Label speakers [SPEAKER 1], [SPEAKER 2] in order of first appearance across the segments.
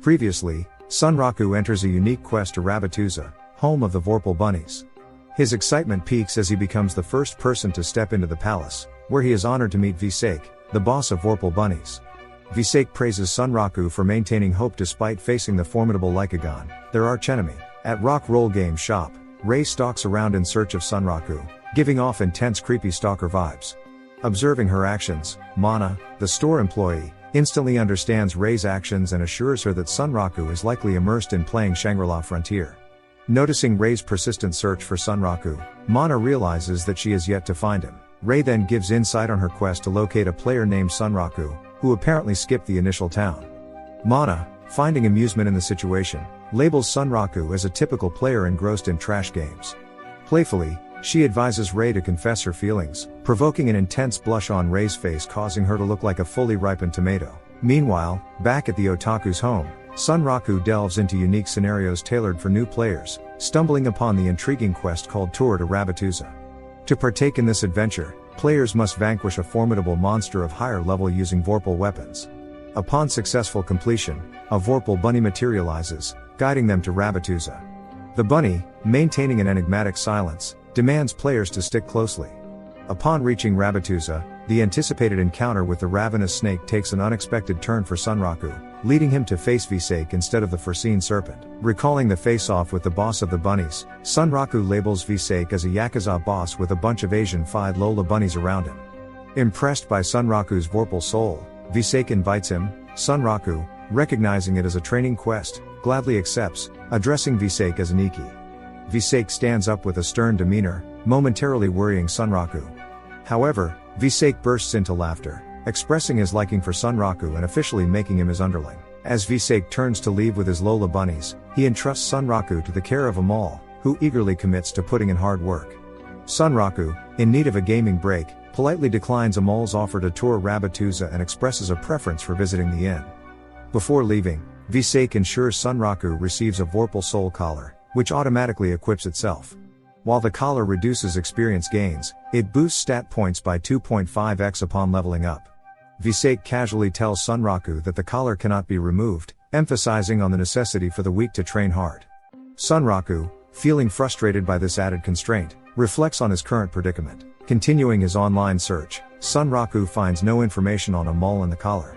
[SPEAKER 1] Previously, Sunraku enters a unique quest to Rabbituza, home of the Vorpal bunnies. His excitement peaks as he becomes the first person to step into the palace, where he is honored to meet Visake, the boss of Vorpal bunnies. Visake praises Sunraku for maintaining hope despite facing the formidable Lycagon, their archenemy. At Rock Roll Game Shop, Rei stalks around in search of Sunraku, giving off intense creepy stalker vibes. Observing her actions, Mana, the store employee, instantly understands Rei's actions and assures her that Sunraku is likely immersed in playing Shangri-La Frontier. Noticing Rei's persistent search for Sunraku, Mana realizes that she is yet to find him. Rei then gives insight on her quest to locate a player named Sunraku, who apparently skipped the initial town. Mana, finding amusement in the situation, labels Sunraku as a typical player engrossed in trash games. Playfully, she advises Rei to confess her feelings, provoking an intense blush on Rei's face, causing her to look like a fully ripened tomato. Meanwhile, back at the otaku's home, Sunraku delves into unique scenarios tailored for new players, stumbling upon the intriguing quest called Tour to Rabbituza. To partake in this adventure, players must vanquish a formidable monster of higher level using Vorpal weapons. Upon successful completion, a Vorpal bunny materializes, guiding them to Rabbituza. The bunny, maintaining an enigmatic silence, demands players to stick closely. Upon reaching Rabbituza, the anticipated encounter with the ravenous snake takes an unexpected turn for Sunraku, leading him to face Visake instead of the foreseen serpent. Recalling the face-off with the boss of the bunnies, Sunraku labels Visake as a Yakuza boss with a bunch of Asian-fied Lola bunnies around him. Impressed by Sunraku's Vorpal soul, Visake invites him. Sunraku, recognizing it as a training quest, gladly accepts, addressing Visake as an Iki. Visake stands up with a stern demeanor, momentarily worrying Sunraku. However, Visake bursts into laughter, expressing his liking for Sunraku and officially making him his underling. As Visake turns to leave with his Lola bunnies, he entrusts Sunraku to the care of Amal, who eagerly commits to putting in hard work. Sunraku, in need of a gaming break, politely declines Amal's offer to tour Rabbituza and expresses a preference for visiting the inn. Before leaving, Visake ensures Sunraku receives a Vorpal Soul Collar, which automatically equips itself. While the collar reduces experience gains, it boosts stat points by 2.5x upon leveling up. Visake casually tells Sunraku that the collar cannot be removed, emphasizing on the necessity for the weak to train hard. Sunraku, feeling frustrated by this added constraint, reflects on his current predicament. Continuing his online search, Sunraku finds no information on Amal and the collar.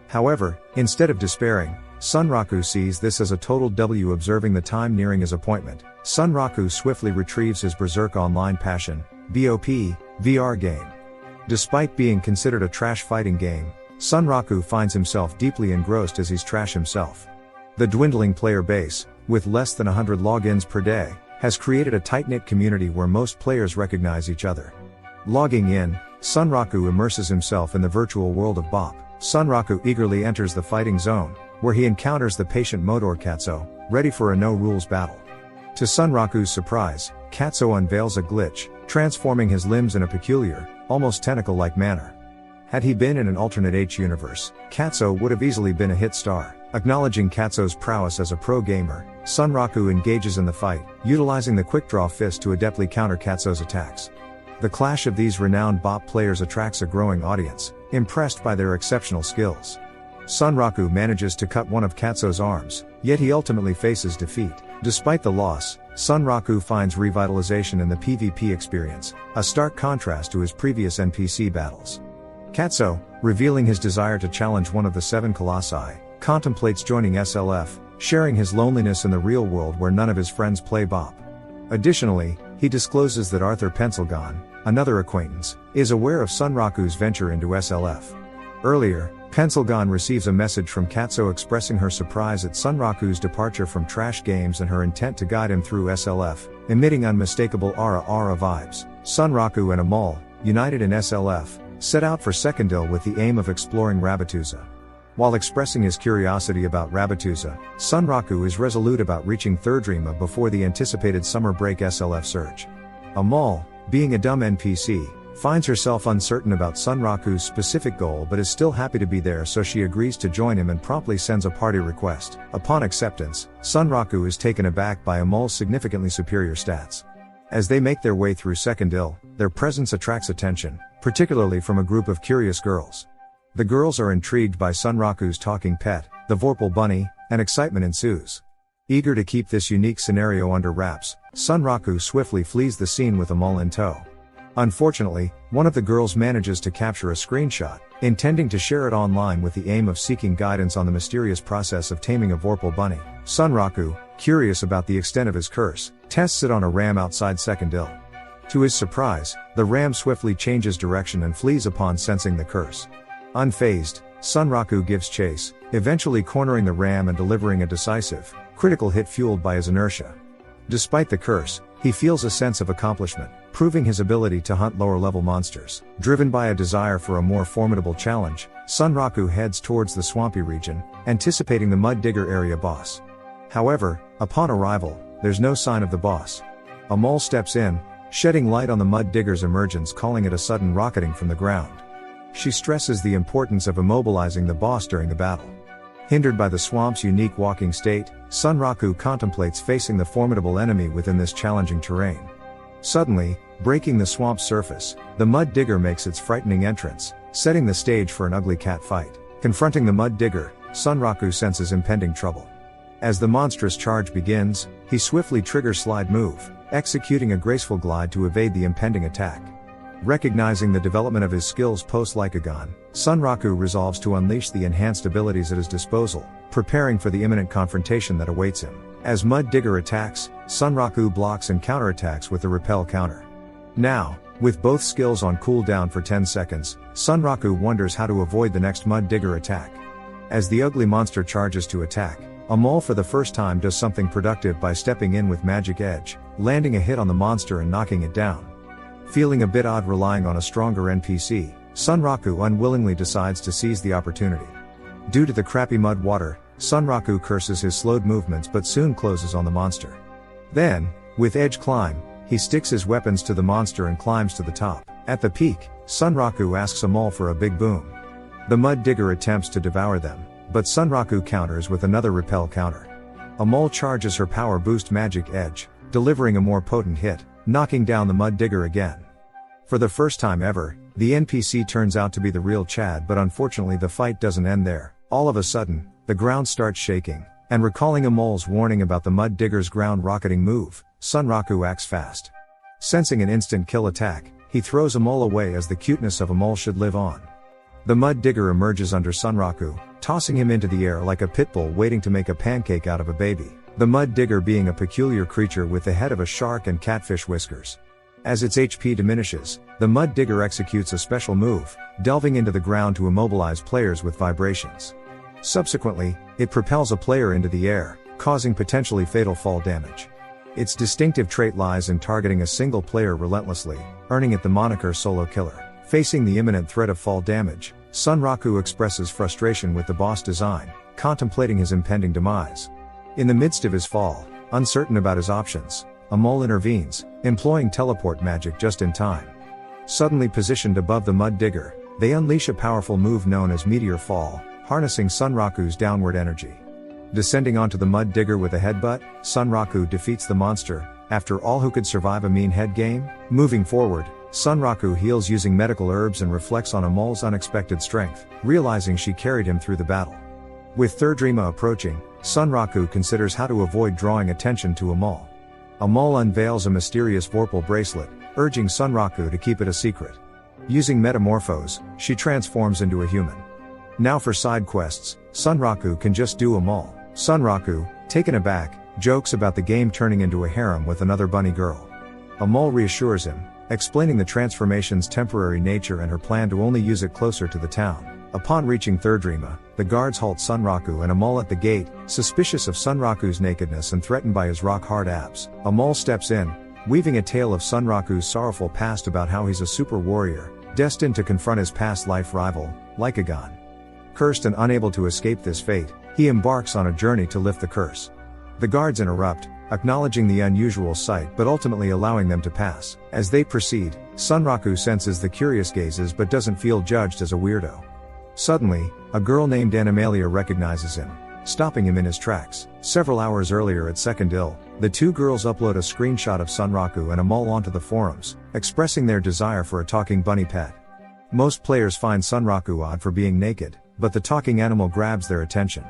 [SPEAKER 1] However, instead of despairing, Sunraku sees this as a total W. Observing the time nearing his appointment, Sunraku swiftly retrieves his Berserk Online Passion, BOP, VR game. Despite being considered a trash fighting game, Sunraku finds himself deeply engrossed as he's trash himself. The dwindling player base, with less than 100 logins per day, has created a tight-knit community where most players recognize each other. Logging in, Sunraku immerses himself in the virtual world of Bop. Sunraku eagerly enters the fighting zone, where he encounters the patient Modor Katsuo, ready for a no-rules battle. To Sunraku's surprise, Katsuo unveils a glitch, transforming his limbs in a peculiar, almost tentacle-like manner. Had he been in an alternate H universe, Katsuo would have easily been a hit star. Acknowledging Katsuo's prowess as a pro gamer, Sunraku engages in the fight, utilizing the quick-draw fist to adeptly counter Katsuo's attacks. The clash of these renowned Bop players attracts a growing audience, impressed by their exceptional skills. Sunraku manages to cut one of Katsuo's arms, yet he ultimately faces defeat. Despite the loss, Sunraku finds revitalization in the PvP experience, a stark contrast to his previous NPC battles. Katsuo, revealing his desire to challenge one of the 7 Colossi, contemplates joining SLF, sharing his loneliness in the real world where none of his friends play Bop. Additionally, he discloses that Arthur Pencilgon, another acquaintance, is aware of Sunraku's venture into SLF. Earlier, Pencilgon receives a message from Katsuo expressing her surprise at Sunraku's departure from trash games and her intent to guide him through SLF, emitting unmistakable Ara vibes. Sunraku and Amal, united in SLF, set out for Secondil with the aim of exploring Rabbituza. While expressing his curiosity about Rabbituza, Sunraku is resolute about reaching Thirdreama before the anticipated summer break SLF surge. Amal, being a dumb NPC, finds herself uncertain about Sunraku's specific goal but is still happy to be there, so she agrees to join him and promptly sends a party request. Upon acceptance, Sunraku is taken aback by Amal's significantly superior stats. As they make their way through Secondil, their presence attracts attention, particularly from a group of curious girls. The girls are intrigued by Sunraku's talking pet, the the Vorpal bunny, and excitement ensues. Eager to keep this unique scenario under wraps, Sunraku swiftly flees the scene with Amol in tow. Unfortunately, one of the girls manages to capture a screenshot, intending to share it online with the aim of seeking guidance on the mysterious process of taming a Vorpal bunny. Sunraku, curious about the extent of his curse, tests it on a ram outside Second Ill. To his surprise, the ram swiftly changes direction and flees upon sensing the curse. Unfazed, Sunraku gives chase, eventually cornering the ram and delivering a decisive, critical hit fueled by his inertia. Despite the curse, he feels a sense of accomplishment, proving his ability to hunt lower-level monsters. Driven by a desire for a more formidable challenge, Sunraku heads towards the swampy region, anticipating the Mud Digger area boss. However, upon arrival, there's no sign of the boss. Amol steps in, shedding light on the Mud Digger's emergence, calling it a sudden rocketing from the ground. She stresses the importance of immobilizing the boss during the battle. Hindered by the swamp's unique walking state, Sunraku contemplates facing the formidable enemy within this challenging terrain. Suddenly, breaking the swamp's surface, the Mud Digger makes its frightening entrance, setting the stage for an ugly cat fight. Confronting the Mud Digger, Sunraku senses impending trouble. As the monstrous charge begins, he swiftly triggers slide move, executing a graceful glide to evade the impending attack. Recognizing the development of his skills post-Lycagon, Sunraku resolves to unleash the enhanced abilities at his disposal, preparing for the imminent confrontation that awaits him. As Mud Digger attacks, Sunraku blocks and counterattacks with the repel counter. Now, with both skills on cooldown for 10 seconds, Sunraku wonders how to avoid the next Mud Digger attack. As the ugly monster charges to attack, Amol for the first time does something productive by stepping in with Magic Edge, landing a hit on the monster and knocking it down. Feeling a bit odd relying on a stronger NPC, Sunraku unwillingly decides to seize the opportunity. Due to the crappy mud water, Sunraku curses his slowed movements but soon closes on the monster. Then, with Edge Climb, he sticks his weapons to the monster and climbs to the top. At the peak, Sunraku asks Amol for a big boom. The Mud Digger attempts to devour them, but Sunraku counters with another repel counter. Amol charges her power boost Magic Edge, delivering a more potent hit, knocking down the Mud Digger again. For the first time ever, the NPC turns out to be the real Chad, but unfortunately the fight doesn't end there. All of a sudden, the ground starts shaking, and recalling Amol's warning about the Mud Digger's ground rocketing move, Sunraku acts fast. Sensing an instant kill attack, he throws Amol away as the cuteness of Amol should live on. The Mud Digger emerges under Sunraku, tossing him into the air like a pit bull waiting to make a pancake out of a baby. The Mud Digger being a peculiar creature with the head of a shark and catfish whiskers. As its HP diminishes, the Mud Digger executes a special move, delving into the ground to immobilize players with vibrations. Subsequently, it propels a player into the air, causing potentially fatal fall damage. Its distinctive trait lies in targeting a single player relentlessly, earning it the moniker Solo Killer. Facing the imminent threat of fall damage, Sunraku expresses frustration with the boss design, contemplating his impending demise. In the midst of his fall, uncertain about his options, Amol intervenes, employing teleport magic just in time. Suddenly positioned above the Mud Digger, they unleash a powerful move known as Meteor Fall, harnessing Sunraku's downward energy. Descending onto the Mud Digger with a headbutt, Sunraku defeats the monster. After all, who could survive a mean head game? Moving forward, Sunraku heals using medical herbs and reflects on Amol's unexpected strength, realizing she carried him through the battle. With Third Rima approaching, Sunraku considers how to avoid drawing attention to Amol. Amol unveils a mysterious Vorpal bracelet, urging Sunraku to keep it a secret. Using Metamorphose, she transforms into a human. Now for side quests, Sunraku can just do Amol. Sunraku, taken aback, jokes about the game turning into a harem with another bunny girl. Amol reassures him, explaining the transformation's temporary nature and her plan to only use it closer to the town. Upon reaching Third Rima, the guards halt Sunraku and Amol at the gate, suspicious of Sunraku's nakedness and threatened by his rock-hard abs. Amol steps in, weaving a tale of Sunraku's sorrowful past about how he's a super warrior, destined to confront his past life rival, Lycagon. Cursed and unable to escape this fate, he embarks on a journey to lift the curse. The guards interrupt, acknowledging the unusual sight but ultimately allowing them to pass. As they proceed, Sunraku senses the curious gazes but doesn't feel judged as a weirdo. Suddenly, a girl named Animalia recognizes him, stopping him in his tracks. Several hours earlier at Second Ill, the two girls upload a screenshot of Sunraku and Amol onto the forums, expressing their desire for a talking bunny pet. Most players find Sunraku odd for being naked, but the talking animal grabs their attention.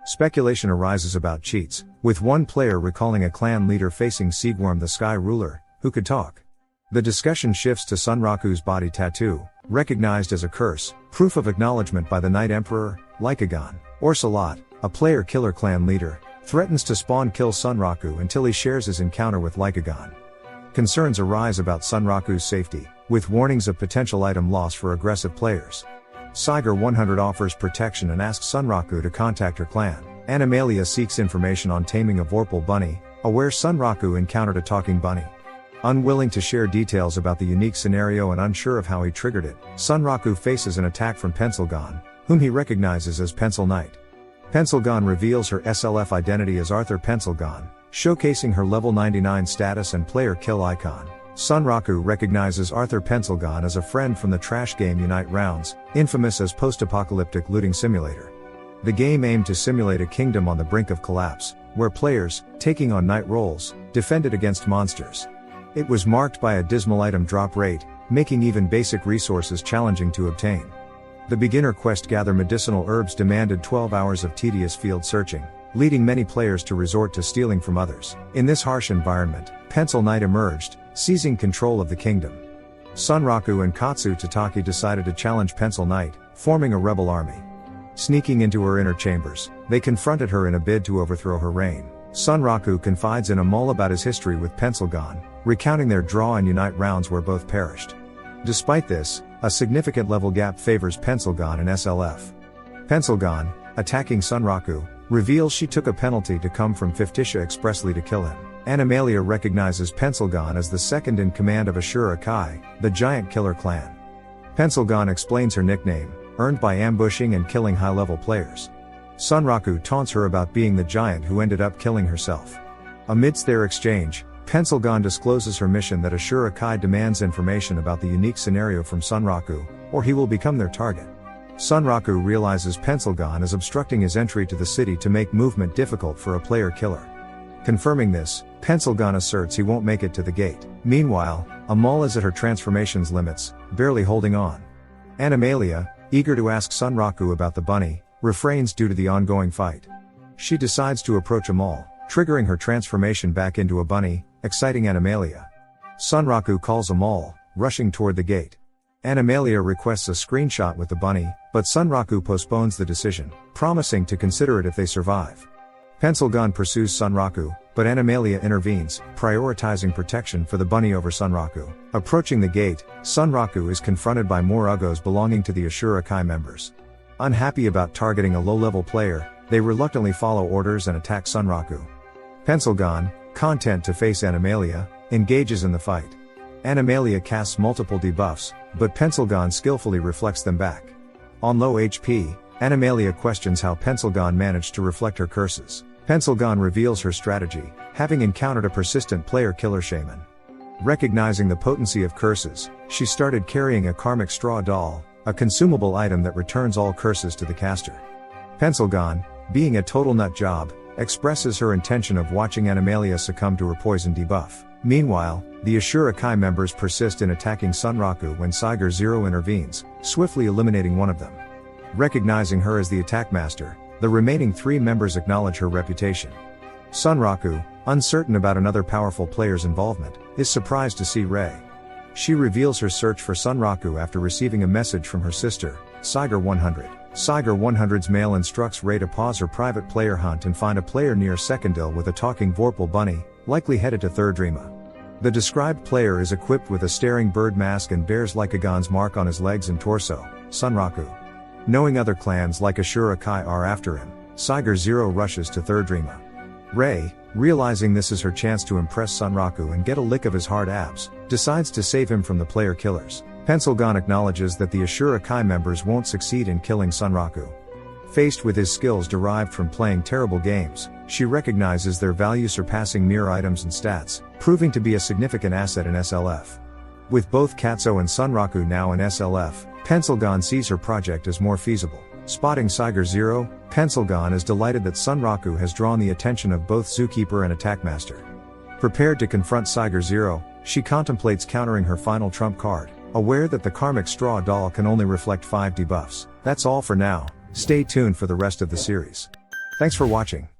[SPEAKER 1] Speculation arises about cheats, with one player recalling a clan leader facing Seagworm the Sky Ruler, who could talk. The discussion shifts to Sunraku's body tattoo, recognized as a curse, proof of acknowledgement by the Night Emperor, Lycagon. Orsalot, a player-killer clan leader, threatens to spawn-kill Sunraku until he shares his encounter with Lycagon. Concerns arise about Sunraku's safety, with warnings of potential item loss for aggressive players. Siger 100 offers protection and asks Sunraku to contact her clan. Animalia seeks information on taming a Vorpal bunny, aware Sunraku encountered a talking bunny. Unwilling to share details about the unique scenario and unsure of how he triggered it, Sunraku faces an attack from Pencilgon, whom he recognizes as Pencil Knight. Pencilgon reveals her SLF identity as Arthur Pencilgon, showcasing her level 99 status and player kill icon. Sunraku recognizes Arthur Pencilgon as a friend from the trash game Unite Rounds, infamous as post-apocalyptic looting simulator. The game aimed to simulate a kingdom on the brink of collapse, where players, taking on night roles, defended against monsters. It was marked by a dismal item drop rate, making even basic resources challenging to obtain. The beginner quest gather medicinal herbs demanded 12 hours of tedious field searching, leading many players to resort to stealing from others. In this harsh environment, Pencil Knight emerged, seizing control of the kingdom. Sunraku and Katsu Tataki decided to challenge Pencil Knight, forming a rebel army. Sneaking into her inner chambers, they confronted her in a bid to overthrow her reign. Sunraku confides in Amol about his history with Pencilgon, recounting their draw and Unite rounds where both perished. Despite this, a significant level gap favors Pencilgon and SLF. Pencilgon, attacking Sunraku, reveals she took a penalty to come from Fiftisha expressly to kill him. Animalia recognizes Pencilgon as the second in command of Ashura Kai, the giant killer clan. Pencilgon explains her nickname, earned by ambushing and killing high-level players. Sunraku taunts her about being the giant who ended up killing herself. Amidst their exchange, Pencilgon discloses her mission that Ashura Kai demands information about the unique scenario from Sunraku, or he will become their target. Sunraku realizes Pencilgon is obstructing his entry to the city to make movement difficult for a player killer. Confirming this, Pencilgon asserts he won't make it to the gate. Meanwhile, Amol is at her transformation's limits, barely holding on. Animalia, eager to ask Sunraku about the bunny, refrains due to the ongoing fight. She decides to approach Amol, triggering her transformation back into a bunny, exciting Animalia. Sunraku calls Amol, rushing toward the gate. Animalia requests a screenshot with the bunny, but Sunraku postpones the decision, promising to consider it if they survive. Pencilgon pursues Sunraku, but Animalia intervenes, prioritizing protection for the bunny over Sunraku. Approaching the gate, Sunraku is confronted by more Uggos belonging to the Ashura Kai members. Unhappy about targeting a low-level player, they reluctantly follow orders and attack Sunraku. Pencilgon, content to face Animalia, engages in the fight. Animalia casts multiple debuffs, but Pencilgon skillfully reflects them back. On low HP, Animalia questions how Pencilgon managed to reflect her curses. Pencilgon reveals her strategy, having encountered a persistent player-killer shaman. Recognizing the potency of curses, she started carrying a karmic straw doll, a consumable item that returns all curses to the caster. Pencilgon, being a total nut job, expresses her intention of watching Animalia succumb to her poison debuff. Meanwhile, the Ashura Kai members persist in attacking Sunraku when Siger Zero intervenes, swiftly eliminating one of them. Recognizing her as the attack master, the remaining 3 members acknowledge her reputation. Sunraku, uncertain about another powerful player's involvement, is surprised to see Rei. She reveals her search for Sunraku after receiving a message from her sister, Siger 100. Siger 100's mail instructs Rei to pause her private player hunt and find a player near Sekindil with a talking Vorpal bunny, likely headed to Third Rima. The described player is equipped with a staring bird mask and bears Lycagon's mark on his legs and torso, Sunraku. Knowing other clans like Ashura Kai are after him, Siger Zero rushes to Third Rima. Rei, realizing this is her chance to impress Sunraku and get a lick of his hard abs, decides to save him from the player killers. Pencilgon acknowledges that the Ashura Kai members won't succeed in killing Sunraku. Faced with his skills derived from playing terrible games, she recognizes their value surpassing mere items and stats, proving to be a significant asset in SLF. With both Katsu and Sunraku now in SLF, Pencilgon sees her project as more feasible. Spotting Siger Zero, Pencilgon is delighted that Sunraku has drawn the attention of both Zookeeper and Attack Master. Prepared to confront Siger Zero, she contemplates countering her final trump card, aware that the Karmic Straw doll can only reflect 5 debuffs. That's all for now, stay tuned for the rest of the series. Thanks for watching.